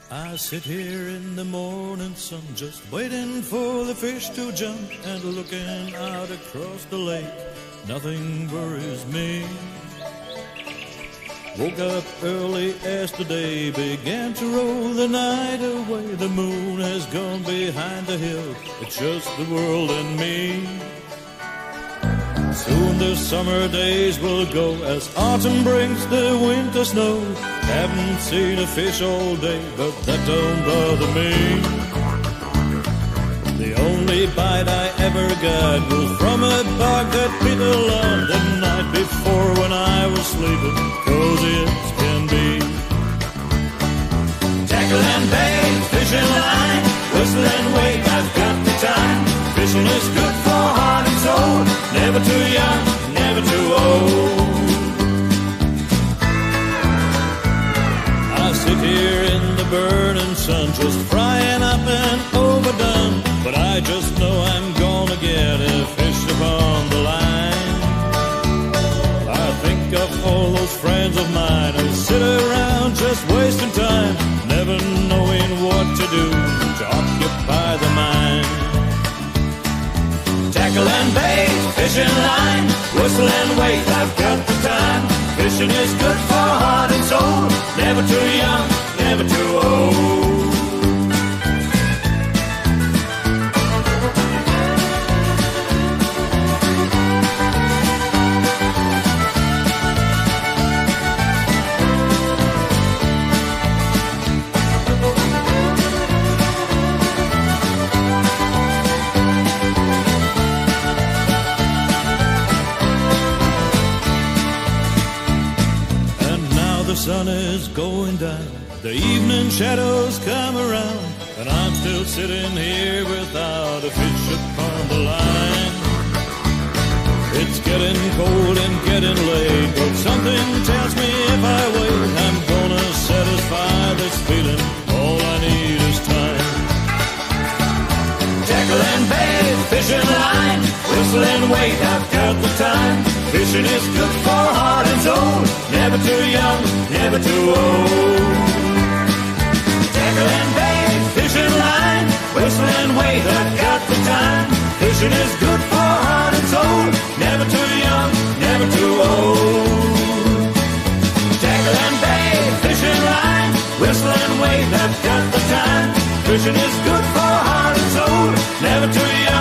I sit here in the morning sun, just waiting for the fish to jump, and looking out across the lake, nothing worries me. Woke up early as the day began to roll the night away. The moon has gone behind the hill, it's just the world and me. Soon the summer days will go as autumn brings the winter snow. Haven't seen a fish all day, but that don't bother me. The only bite I ever got was from a bug that bit along the night before when I was sleeping, cozy as can be. Tackle and bait, fishing line, whistle and wait, I've got the time. Fishing is good for heart and soul, never too young, never too old. I sit here in the burning sun, just frying up and overdone, but I just know I'm gonna get a fish upon the line. I think of all those friends of mine who sit around just wasting time, never knowing what to do to occupy the mind. Tackle and bait, fishing line, whistle and wait, I've got the time. Fishing is good for heart and soul, never too young, never too old. The sun is going down, the evening shadows come around, and I'm still sitting here without a fish upon the line. It's getting cold and getting late, but something tells me if I wait, I'm gonna satisfy this feeling. All I need is time. Tackle and bait, fishing line, whistle and wait, I've got the time. Fishing is good for heart and soul, never too young, never too old. Tackle and bait, fishing line, whistle and wait, I've got the time. Fishing is good for heart and soul, never too young, never too old. Tackle and bait, fishing line, whistle and wait, I've got the time. Fishing is good for heart and soul, never too young.